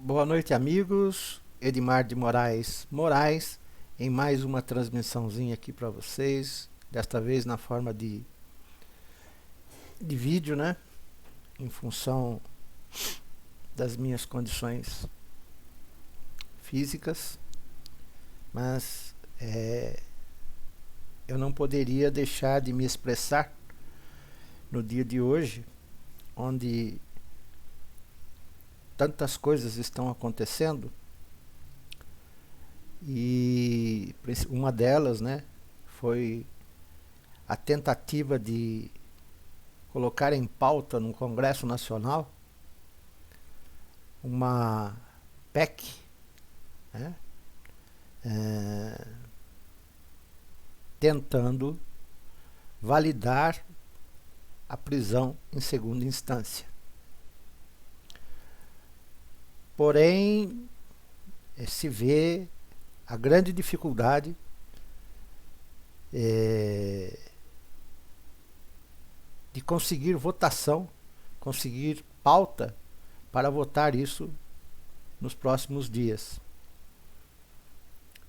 Boa noite, amigos. Edmar de Moraes, em mais uma transmissãozinha aqui para vocês. Desta vez na forma de vídeo, né? Em função das minhas condições físicas. Mas eu não poderia deixar de me expressar no dia de hoje, onde tantas coisas estão acontecendo, e uma delas, né, foi a tentativa de colocar em pauta no Congresso Nacional uma PEC, né, tentando validar a prisão em segunda instância. Porém, se vê a grande dificuldade de conseguir votação, conseguir pauta para votar isso nos próximos dias.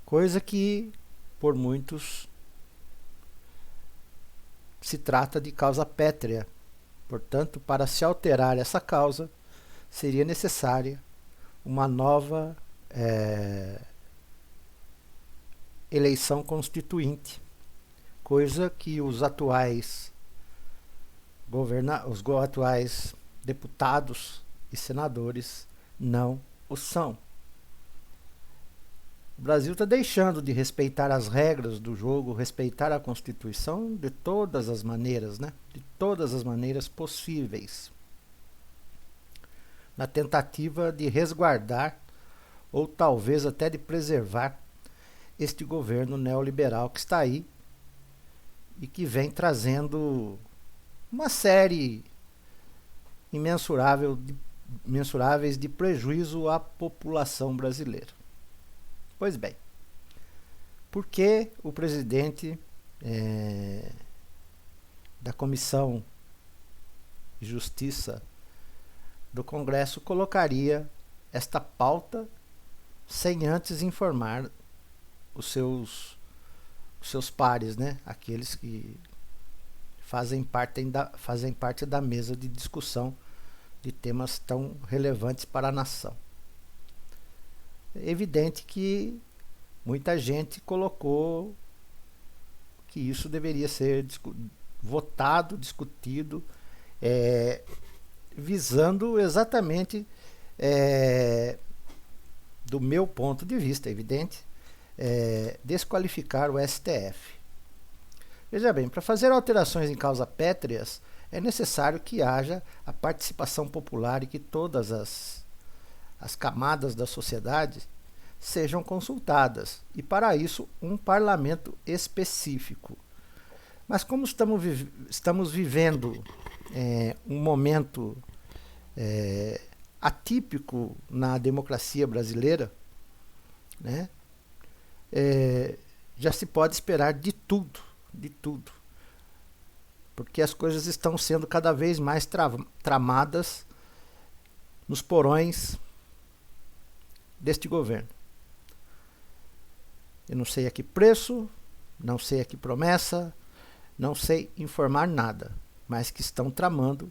Coisa que, por muitos, se trata de causa pétrea. Portanto, para se alterar essa causa, seria necessária uma nova eleição constituinte, coisa que os atuais deputados e senadores não o são. O Brasil está deixando de respeitar as regras do jogo, respeitar a Constituição de todas as maneiras, né? De todas as maneiras possíveis, na tentativa de resguardar ou talvez até de preservar este governo neoliberal que está aí e que vem trazendo uma série imensuráveis de prejuízo à população brasileira. Pois bem, por que o presidente da Comissão de Justiça do Congresso colocaria esta pauta sem antes informar os seus pares, né? Aqueles que fazem parte da mesa de discussão de temas tão relevantes para a nação? É evidente que muita gente colocou que isso deveria ser votado, discutido, visando exatamente, do meu ponto de vista, é evidente, desqualificar o STF. Veja bem, para fazer alterações em causa pétreas, é necessário que haja a participação popular e que todas as camadas da sociedade sejam consultadas, e para isso um parlamento específico. Mas como estamos vivendo um momento atípico na democracia brasileira, né? Já se pode esperar de tudo, porque as coisas estão sendo cada vez mais tramadas nos porões deste governo. Eu não sei a que preço, não sei a que promessa, não sei informar nada, mas que estão tramando,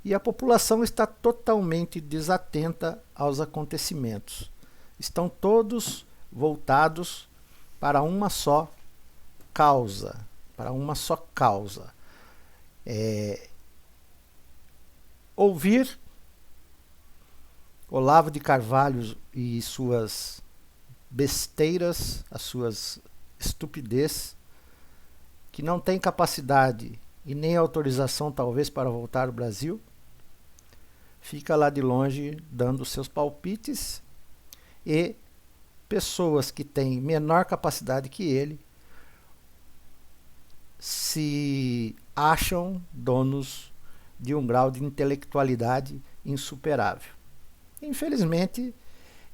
e a população está totalmente desatenta aos acontecimentos. Estão todos voltados para uma só causa, ouvir Olavo de Carvalho e suas besteiras, as suas estupidez, que não tem capacidade e nem autorização talvez para voltar ao Brasil, fica lá de longe dando seus palpites, e pessoas que têm menor capacidade que ele se acham donos de um grau de intelectualidade insuperável. Infelizmente,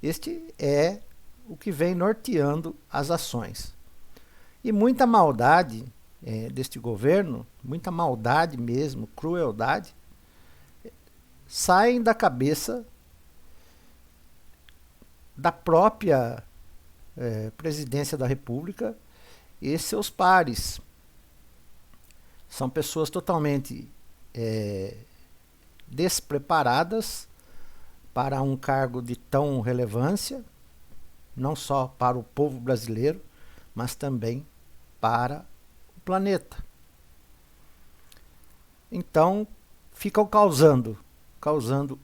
este é o que vem norteando as ações. E muita maldade deste governo, muita maldade mesmo, crueldade, saem da cabeça da própria presidência da República e seus pares. São pessoas totalmente despreparadas para um cargo de tão relevância, não só para o povo brasileiro, mas também para o planeta. Então, ficam causando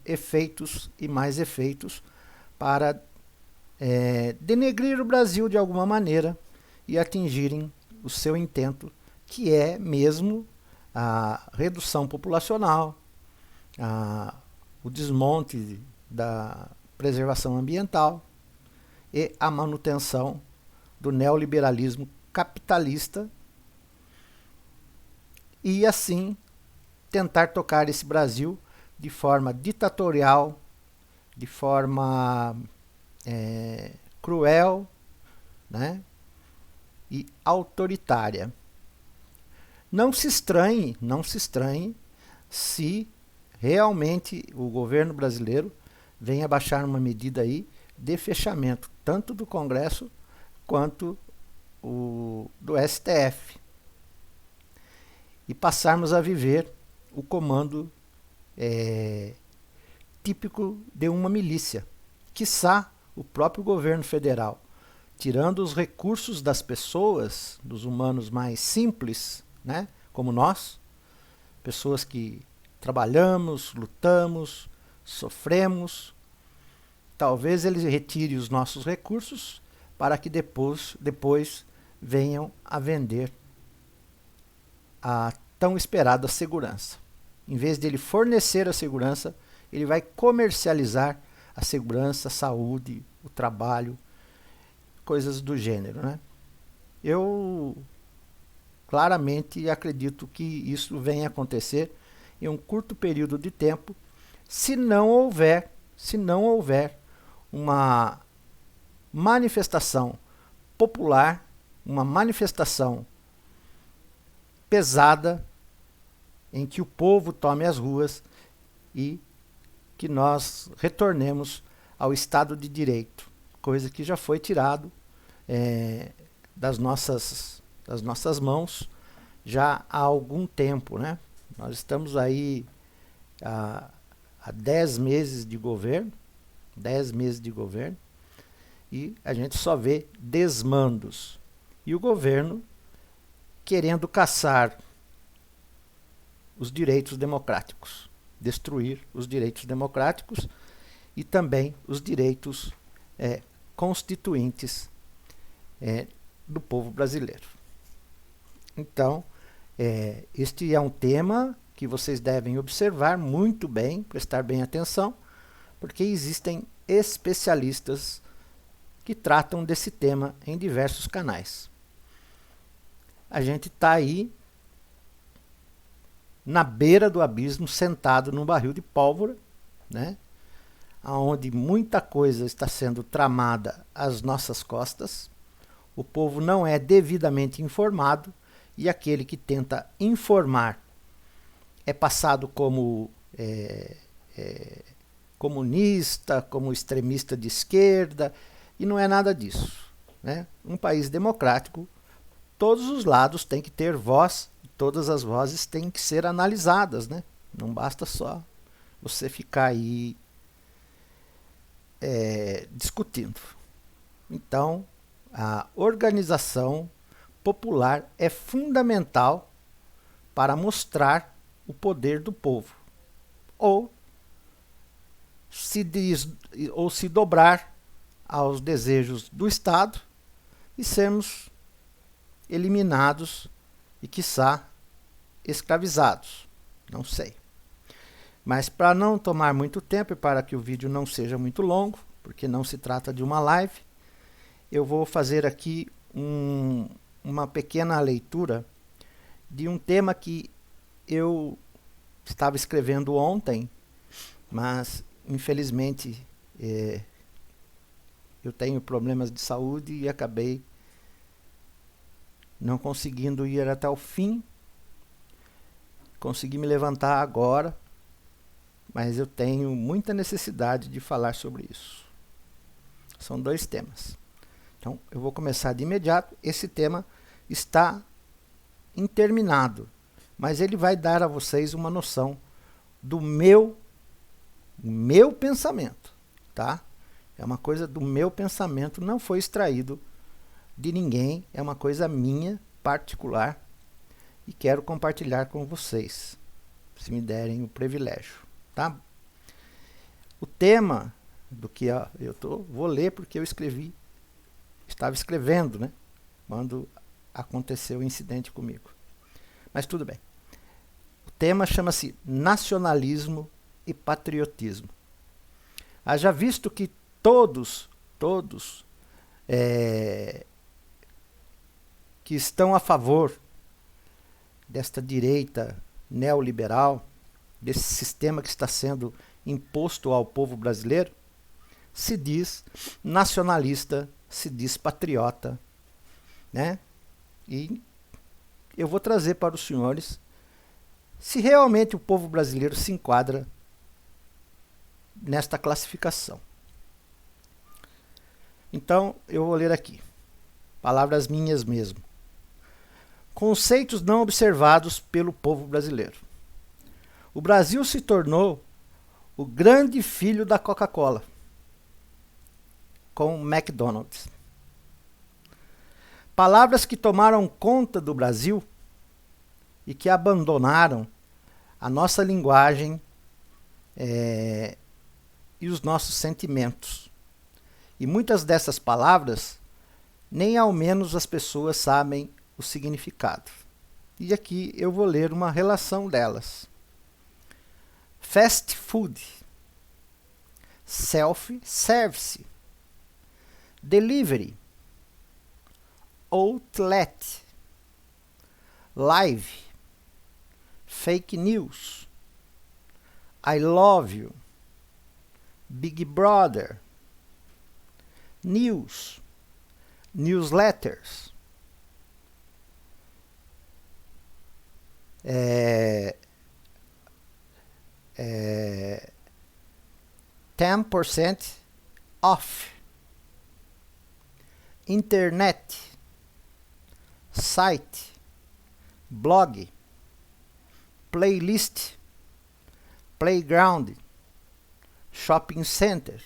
efeitos e mais efeitos para denegrir o Brasil de alguma maneira e atingirem o seu intento, que é mesmo a redução populacional, o desmonte da preservação ambiental e a manutenção do neoliberalismo capitalista, e assim tentar tocar esse Brasil de forma ditatorial, de forma cruel, né, e autoritária. Não se estranhe se realmente o governo brasileiro venha baixar uma medida aí de fechamento, tanto do Congresso quanto do STF, e passarmos a viver o comando típico de uma milícia, quiçá o próprio governo federal, tirando os recursos das pessoas, dos humanos mais simples, né, como nós, pessoas que trabalhamos, lutamos, sofremos. Talvez ele retire os nossos recursos para que depois venham a vender a tão esperada segurança. Em vez de ele fornecer a segurança, ele vai comercializar a segurança, a saúde, o trabalho, coisas do gênero, né? Eu claramente acredito que isso venha a acontecer em um curto período de tempo, se não houver uma manifestação popular, uma manifestação pesada, em que o povo tome as ruas e que nós retornemos ao Estado de Direito, coisa que já foi tirado das nossas mãos já há algum tempo, né? Nós estamos aí há 10 meses de governo, e a gente só vê desmandos. E o governo querendo caçar os direitos democráticos, destruir os direitos democráticos e também os direitos constituintes do povo brasileiro. Então, este é um tema que vocês devem observar muito bem, prestar bem atenção, porque existem especialistas que tratam desse tema em diversos canais. A gente está aí na beira do abismo, sentado num barril de pólvora, né? Onde muita coisa está sendo tramada às nossas costas. O povo não é devidamente informado, e aquele que tenta informar é passado como comunista, como extremista de esquerda, e não é nada disso, né? Um país democrático, todos os lados têm que ter voz, todas as vozes têm que ser analisadas, né? Não basta só você ficar aí discutindo. Então, a organização popular é fundamental para mostrar o poder do povo, ou se dobrar aos desejos do Estado e sermos eliminados e, quiçá, escravizados. Não sei. Mas para não tomar muito tempo e para que o vídeo não seja muito longo, porque não se trata de uma live, eu vou fazer aqui uma pequena leitura de um tema que eu estava escrevendo ontem, mas infelizmente eu tenho problemas de saúde e acabei não conseguindo ir até o fim. Consegui me levantar agora, mas eu tenho muita necessidade de falar sobre isso. São 2 temas. Então, eu vou começar de imediato. Esse tema está interminado, mas ele vai dar a vocês uma noção do meu pensamento, tá? É uma coisa do meu pensamento, não foi extraído de ninguém, é uma coisa minha, particular, e quero compartilhar com vocês, se me derem o privilégio, tá? O tema do que vou ler porque eu estava escrevendo, né? Quando aconteceu o incidente comigo. Mas tudo bem. O tema chama-se nacionalismo e patriotismo. Haja visto que todos que estão a favor desta direita neoliberal, desse sistema que está sendo imposto ao povo brasileiro, se diz nacionalista, se diz patriota, né? E eu vou trazer para os senhores se realmente o povo brasileiro se enquadra nesta classificação. Então, eu vou ler aqui, palavras minhas mesmo. Conceitos não observados pelo povo brasileiro. O Brasil se tornou o grande filho da Coca-Cola, com o McDonald's. Palavras que tomaram conta do Brasil e que abandonaram a nossa linguagem e os nossos sentimentos. E muitas dessas palavras, nem ao menos as pessoas sabem o significado. E aqui eu vou ler uma relação delas. Fast food, self-service, delivery, outlet, live, fake news, I love you, Big Brother, news, newsletters, 10% off, internet, site, blog, playlist, playground, shopping center.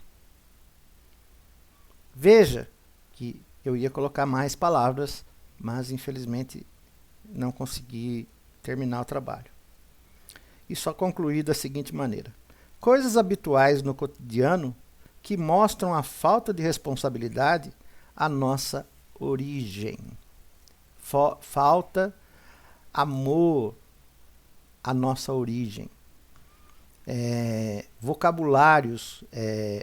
Veja que eu ia colocar mais palavras, mas infelizmente não consegui terminar o trabalho. E só concluí da seguinte maneira: coisas habituais no cotidiano que mostram a falta de responsabilidade à nossa origem. Falta amor à nossa origem. Vocabulários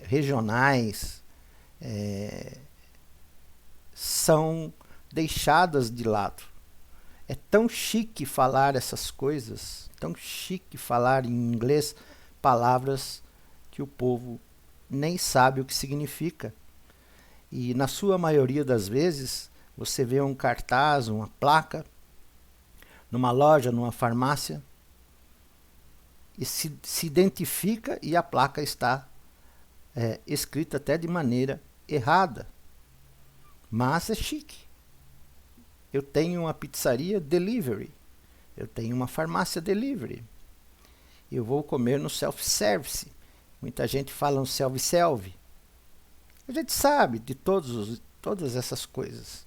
regionais são deixadas de lado. É tão chique falar essas coisas, tão chique falar em inglês palavras que o povo nem sabe o que significa. E na sua maioria das vezes, você vê um cartaz, uma placa, numa loja, numa farmácia, e se identifica e a placa está escrita até de maneira errada. Mas é chique. Eu tenho uma pizzaria delivery. Eu tenho uma farmácia delivery. Eu vou comer no self-service. Muita gente fala no self-serve. A gente sabe de todas essas coisas.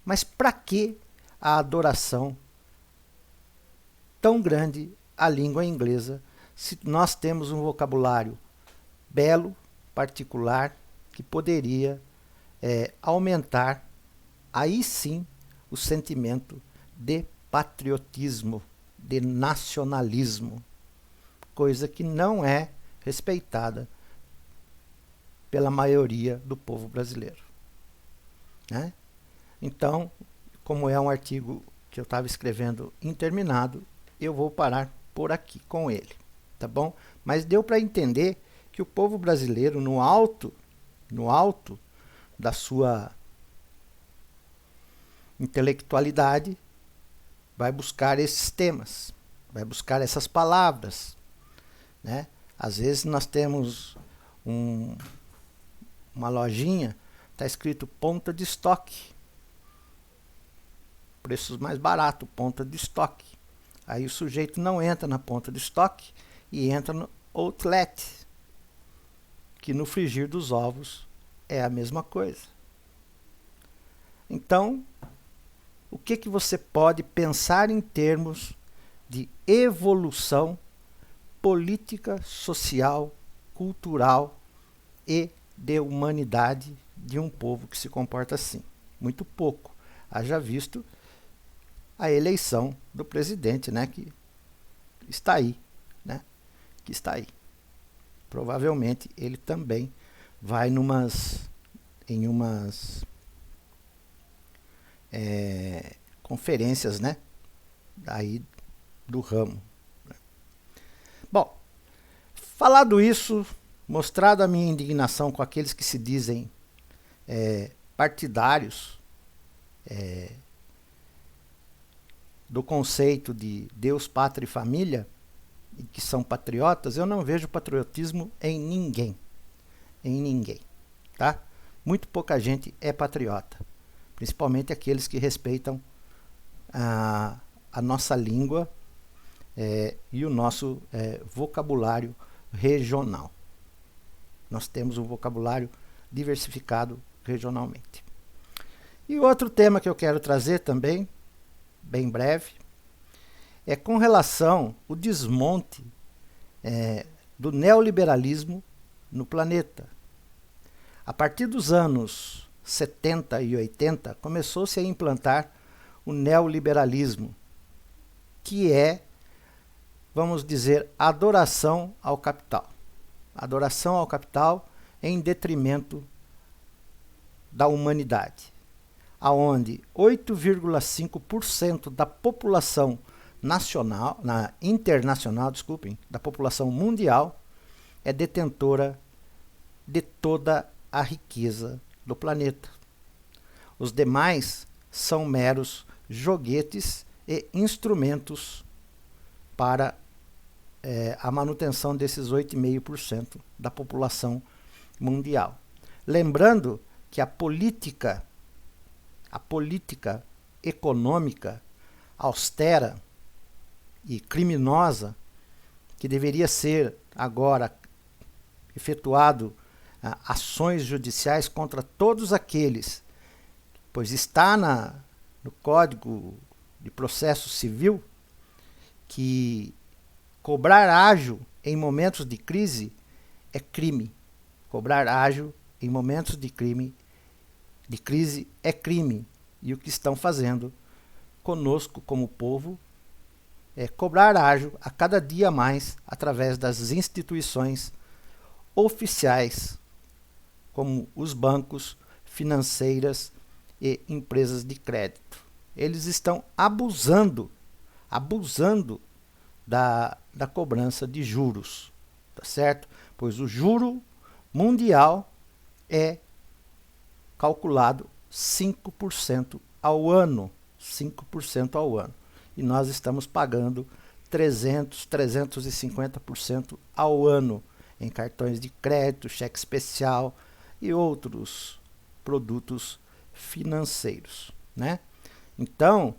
Mas para que a adoração tão grande à língua inglesa, se nós temos um vocabulário belo, particular, que poderia aumentar, aí sim, o sentimento de patriotismo, de nacionalismo, coisa que não é respeitada pela maioria do povo brasileiro, né? Então, como é um artigo que eu estava escrevendo interminado, eu vou parar por aqui com ele, tá bom? Mas deu para entender que o povo brasileiro, no alto da sua intelectualidade, vai buscar esses temas, vai buscar essas palavras, né? Às vezes nós temos uma lojinha está escrito ponta de estoque. Preços mais baratos, ponta de estoque. Aí o sujeito não entra na ponta de estoque e entra no outlet, que no frigir dos ovos é a mesma coisa. Então, o que você pode pensar em termos de evolução política, social, cultural e de humanidade de um povo que se comporta assim? Muito pouco. Haja visto a eleição do presidente, né, que está aí, né, que está aí. Provavelmente ele também vai em umas conferências, né, aí do ramo. Bom, falado isso, mostrado a minha indignação com aqueles que se dizem partidários do conceito de Deus, Pátria e Família, e que são patriotas, eu não vejo patriotismo em ninguém. Em ninguém, tá? Muito pouca gente é patriota, principalmente aqueles que respeitam a nossa língua e o nosso vocabulário regional. Nós temos um vocabulário diversificado regionalmente. E outro tema que eu quero trazer também, bem breve, é com relação ao desmonte do neoliberalismo no planeta. A partir dos anos 70 e 80, começou-se a implantar o neoliberalismo, que é, vamos dizer, adoração ao capital. Adoração ao capital em detrimento da humanidade, aonde 8,5% da população internacional, da população mundial é detentora de toda a riqueza do planeta. Os demais são meros joguetes e instrumentos para a manutenção desses 8,5% da população mundial. Lembrando que a política econômica austera e criminosa, que deveria ser agora efetuado ações judiciais contra todos aqueles, pois está no Código de Processo Civil que cobrar ágio em momentos de crise é crime. Cobrar ágio em momentos de crise é crime. E o que estão fazendo conosco como povo é cobrar ágio a cada dia mais através das instituições oficiais, como os bancos, financeiras e empresas de crédito. Eles estão abusando da cobrança de juros, tá certo? Pois o juro mundial é calculado 5% ao ano, 5% ao ano. E nós estamos pagando 350% ao ano em cartões de crédito, cheque especial e outros produtos financeiros, né? Então,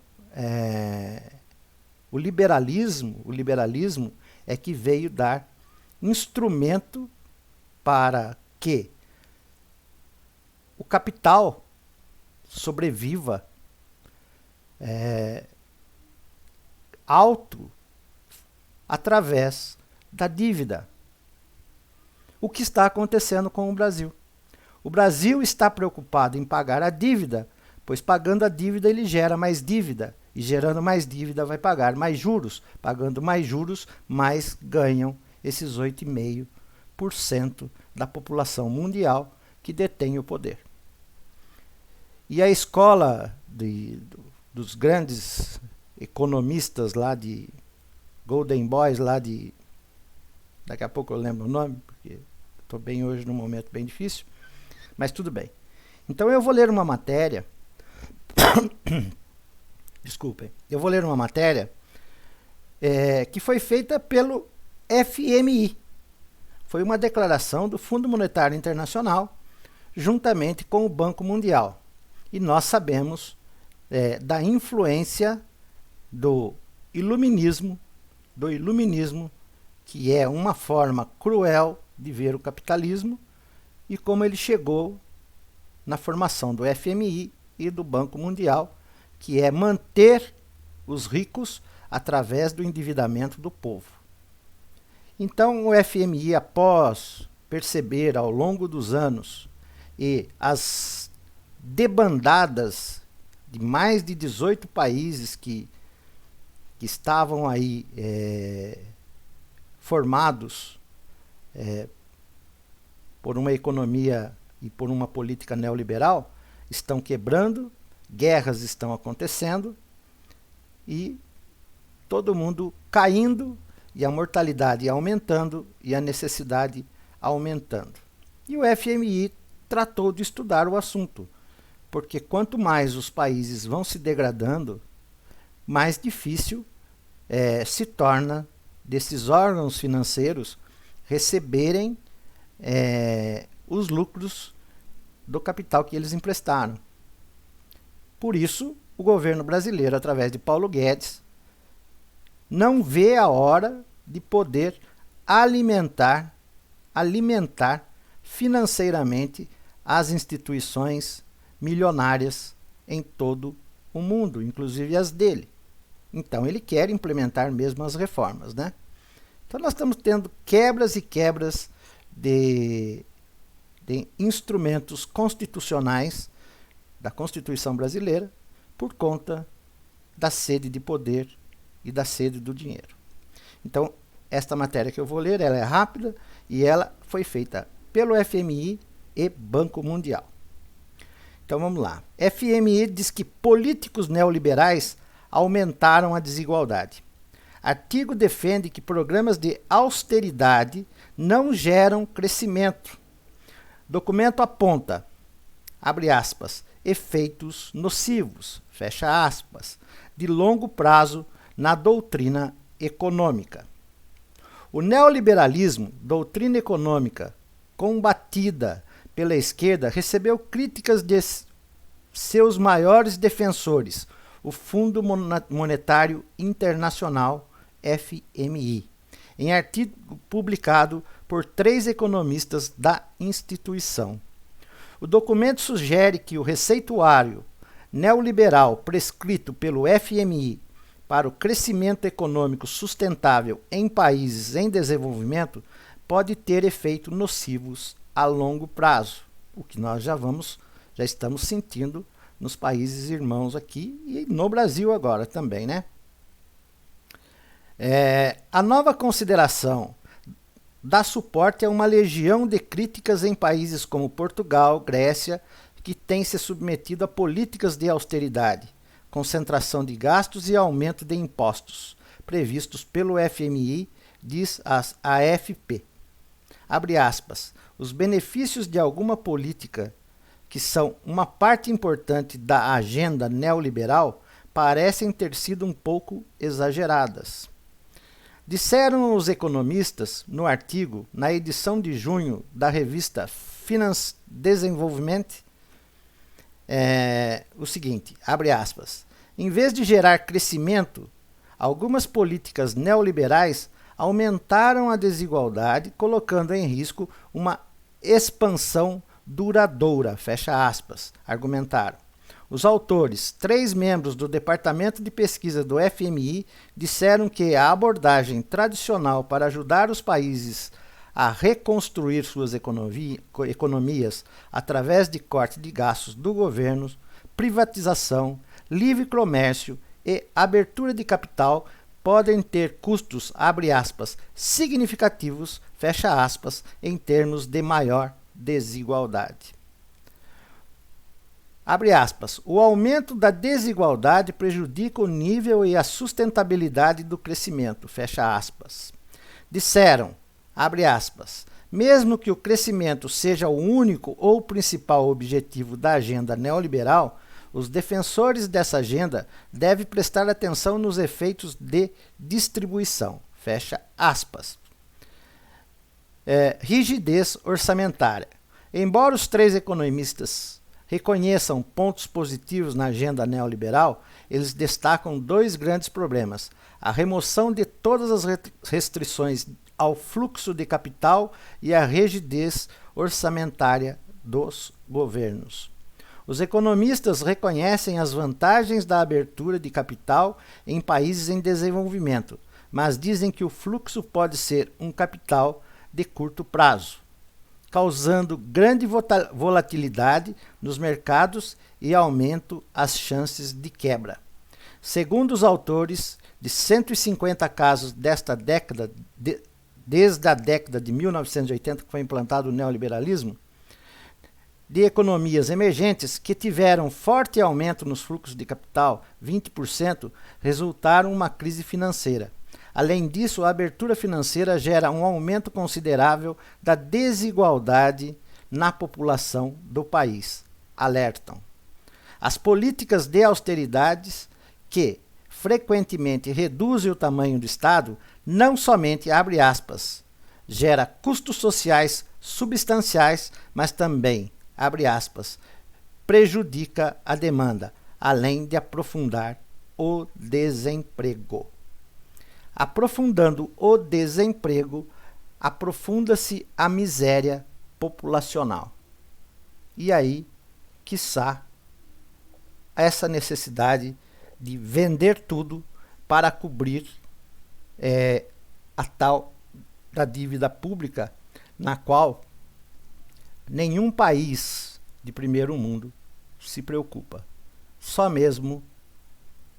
o liberalismo é que veio dar instrumento para que o capital sobreviva alto através da dívida. O que está acontecendo com o Brasil? O Brasil está preocupado em pagar a dívida, pois pagando a dívida ele gera mais dívida, e gerando mais dívida vai pagar mais juros. Pagando mais juros, mais ganham esses 8,5% da população mundial que detém o poder. E a escola dos grandes economistas lá de Golden Boys, daqui a pouco eu lembro o nome, porque estou bem hoje num momento bem difícil, mas tudo bem. Então eu vou ler uma matéria, desculpem, eu vou ler uma matéria que foi feita pelo FMI. Foi uma declaração do Fundo Monetário Internacional, juntamente com o Banco Mundial. E nós sabemos da influência do iluminismo, que é uma forma cruel de ver o capitalismo, e como ele chegou na formação do FMI e do Banco Mundial, que é manter os ricos através do endividamento do povo. Então, o FMI, após perceber ao longo dos anos e as debandadas de mais de 18 países que estavam aí formados por uma economia e por uma política neoliberal, estão quebrando, guerras estão acontecendo e todo mundo caindo, e a mortalidade aumentando e a necessidade aumentando. E o FMI tratou de estudar o assunto, porque quanto mais os países vão se degradando, mais difícil se torna desses órgãos financeiros receberem os lucros do capital que eles emprestaram. Por isso, o governo brasileiro, através de Paulo Guedes, não vê a hora de poder alimentar financeiramente as instituições milionárias em todo o mundo, inclusive as dele. Então ele quer implementar mesmo as reformas, né? Então nós estamos tendo quebras e quebras de instrumentos constitucionais da Constituição brasileira por conta da sede de poder e da sede do dinheiro. Então, esta matéria que eu vou ler, ela é rápida e ela foi feita pelo FMI e Banco Mundial. Então vamos lá. FMI diz que políticos neoliberais aumentaram a desigualdade. Artigo defende que programas de austeridade não geram crescimento. Documento aponta, abre aspas, efeitos nocivos, fecha aspas, de longo prazo na doutrina econômica. O neoliberalismo, doutrina econômica combatida pela esquerda, recebeu críticas de seus maiores defensores, o Fundo Monetário Internacional, FMI, em artigo publicado por 3 economistas da instituição. O documento sugere que o receituário neoliberal prescrito pelo FMI para o crescimento econômico sustentável em países em desenvolvimento pode ter efeitos nocivos a longo prazo, o que nós já estamos sentindo nos países irmãos aqui e no Brasil agora também, né? A nova consideração dá suporte a uma legião de críticas em países como Portugal, Grécia, que têm se submetido a políticas de austeridade, concentração de gastos e aumento de impostos, previstos pelo FMI, diz a AFP. Abre aspas, os benefícios de alguma política que são uma parte importante da agenda neoliberal parecem ter sido um pouco exageradas. Disseram os economistas no artigo, na edição de junho da revista Finance Desenvolvement, o seguinte, abre aspas, em vez de gerar crescimento, algumas políticas neoliberais aumentaram a desigualdade, colocando em risco uma expansão duradoura, fecha aspas, argumentaram. Os autores, 3 membros do Departamento de Pesquisa do FMI, disseram que a abordagem tradicional para ajudar os países a reconstruir suas economias através de corte de gastos do governo, privatização, livre comércio e abertura de capital podem ter custos, abre aspas, significativos, fecha aspas, em termos de maior desigualdade. Abre aspas, o aumento da desigualdade prejudica o nível e a sustentabilidade do crescimento, fecha aspas. Disseram, abre aspas, mesmo que o crescimento seja o único ou principal objetivo da agenda neoliberal, os defensores dessa agenda devem prestar atenção nos efeitos de distribuição, fecha aspas. Rigidez orçamentária. Embora os três economistas reconheçam pontos positivos na agenda neoliberal, eles destacam dois grandes problemas: a remoção de todas as restrições ao fluxo de capital e a rigidez orçamentária dos governos. Os economistas reconhecem as vantagens da abertura de capital em países em desenvolvimento, mas dizem que o fluxo pode ser um capital de curto prazo, causando grande volatilidade nos mercados e aumento as chances de quebra. Segundo os autores, de 150 casos desta década, desde a década de 1980, que foi implantado o neoliberalismo, de economias emergentes que tiveram forte aumento nos fluxos de capital, 20%, resultaram uma crise financeira. Além disso, a abertura financeira gera um aumento considerável da desigualdade na população do país, alertam. As políticas de austeridades, que frequentemente reduzem o tamanho do Estado, não somente, abre aspas, gera custos sociais substanciais, mas também, abre aspas, prejudica a demanda, além de aprofundar o desemprego. Aprofundando o desemprego, aprofunda-se a miséria populacional. E aí, quiçá, essa necessidade de vender tudo para cobrir a tal da dívida pública, na qual nenhum país de primeiro mundo se preocupa. Só mesmo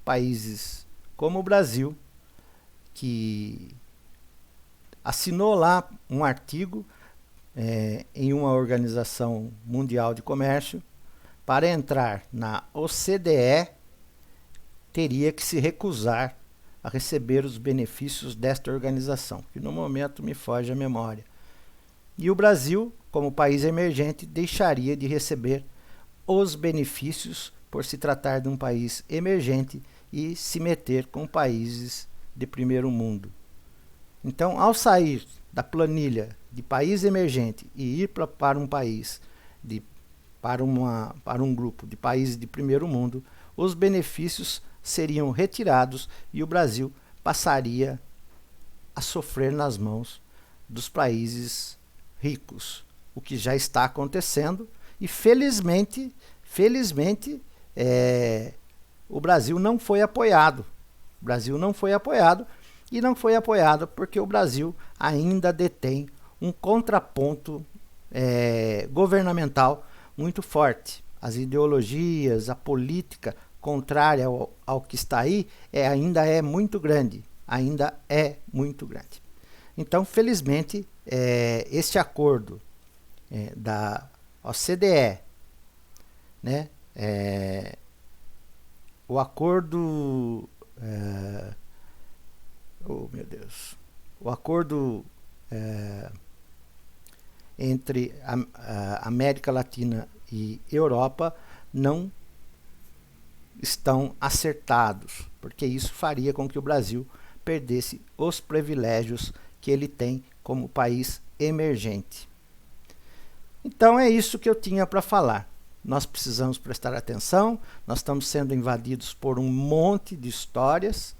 países como o Brasil, que assinou lá um artigo em uma organização mundial de comércio, para entrar na OCDE, teria que se recusar a receber os benefícios desta organização, que no momento me foge a memória. E o Brasil, como país emergente, deixaria de receber os benefícios por se tratar de um país emergente e se meter com países de primeiro mundo. Então, ao sair da planilha de país emergente e ir para um país, para um grupo de países de primeiro mundo, os benefícios seriam retirados e o Brasil passaria a sofrer nas mãos dos países ricos, o que já está acontecendo e felizmente o Brasil não foi apoiado. O Brasil não foi apoiado e não foi apoiado porque o Brasil ainda detém um contraponto governamental muito forte. As ideologias, a política contrária ao que está aí ainda é muito grande. Então, felizmente, este acordo da OCDE, né, o acordo o acordo entre a América Latina e Europa não estão acertados, porque isso faria com que o Brasil perdesse os privilégios que ele tem como país emergente. Então é isso que eu tinha para falar. Nós precisamos prestar atenção, nós estamos sendo invadidos por um monte de histórias,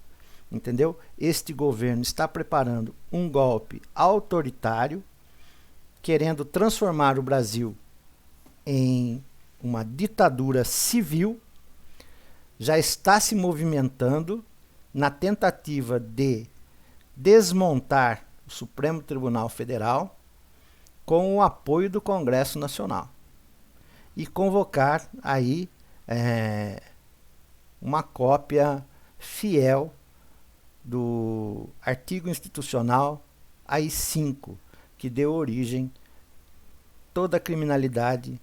entendeu? Este governo está preparando um golpe autoritário, querendo transformar o Brasil em uma ditadura civil, já está se movimentando na tentativa de desmontar o Supremo Tribunal Federal com o apoio do Congresso Nacional e convocar aí uma cópia fiel do artigo institucional AI-5, que deu origem toda a criminalidade,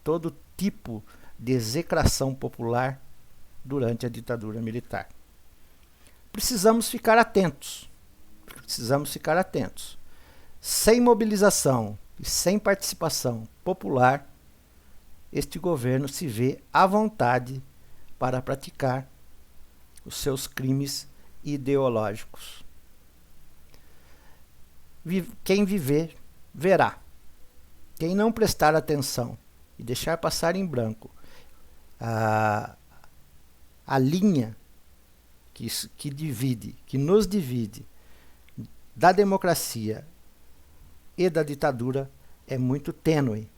todo tipo de execração popular durante a ditadura militar. Precisamos ficar atentos. Sem mobilização e sem participação popular, este governo se vê à vontade para praticar os seus crimes ideológicos. Quem viver, verá. Quem não prestar atenção e deixar passar em branco a linha que divide, que nos divide da democracia e da ditadura é muito tênue.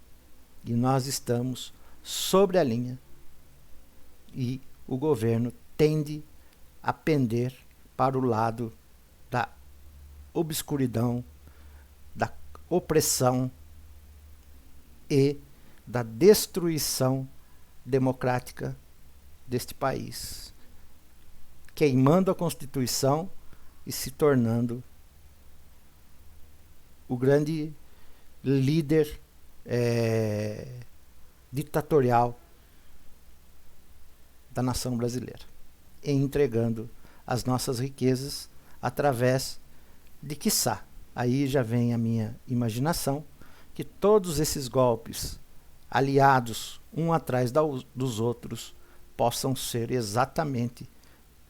E nós estamos sobre a linha e o governo tende a pender para o lado da obscuridão, da opressão e da destruição democrática deste país, queimando a Constituição e se tornando o grande líder ditatorial da nação brasileira, e entregando as nossas riquezas através de, quiçá, aí já vem a minha imaginação, que todos esses golpes, aliados um atrás dos outros, possam ser exatamente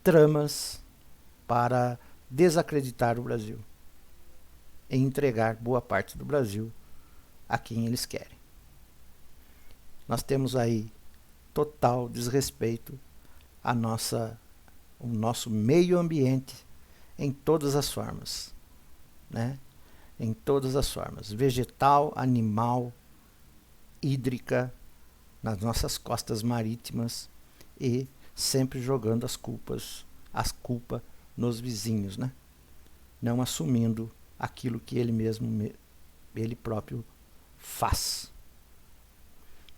tramas para desacreditar o Brasil e entregar boa parte do Brasil a quem eles querem. Nós temos aí total desrespeito ao nosso meio ambiente em todas as formas, né? Em todas as formas, vegetal, animal, hídrica, nas nossas costas marítimas, e sempre jogando as culpas nos vizinhos, né? Não assumindo aquilo que ele próprio faz.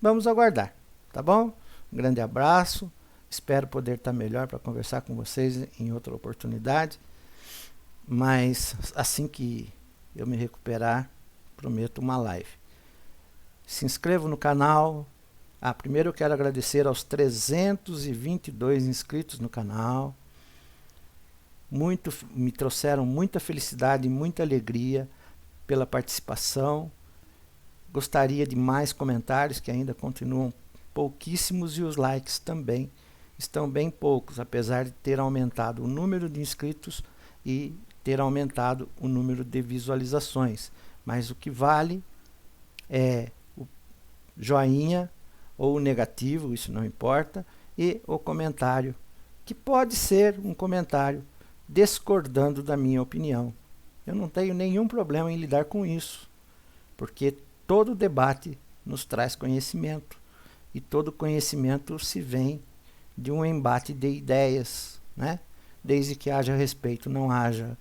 Vamos aguardar, tá bom? Um grande abraço, espero poder estar melhor para conversar com vocês em outra oportunidade, mas assim que eu me recuperar, prometo uma live. Se inscreva no canal. Primeiro eu quero agradecer aos 322 inscritos no canal. Me trouxeram muita felicidade e muita alegria pela participação. Gostaria de mais comentários, que ainda continuam pouquíssimos, e os likes também estão bem poucos, apesar de ter aumentado o número de inscritos e ter aumentado o número de visualizações. Mas o que vale é o joinha ou o negativo, isso não importa, e o comentário, que pode ser um comentário discordando da minha opinião. Eu não tenho nenhum problema em lidar com isso, porque todo debate nos traz conhecimento, e todo conhecimento se vem de um embate de ideias, né? Desde que haja respeito, não haja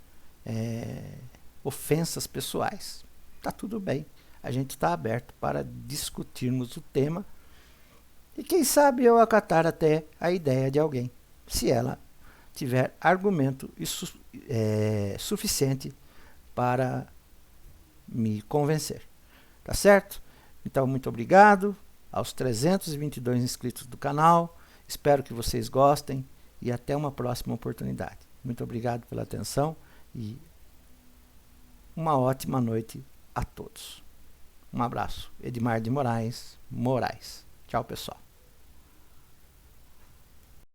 ofensas pessoais. Tá tudo bem, a gente está aberto para discutirmos o tema, e quem sabe eu acatar até a ideia de alguém, se ela tiver argumento suficiente para me convencer. Tá certo? Então, muito obrigado aos 322 inscritos do canal. Espero que vocês gostem e até uma próxima oportunidade. Muito obrigado pela atenção e uma ótima noite a todos. Um abraço. Edmar de Moraes. Tchau, pessoal.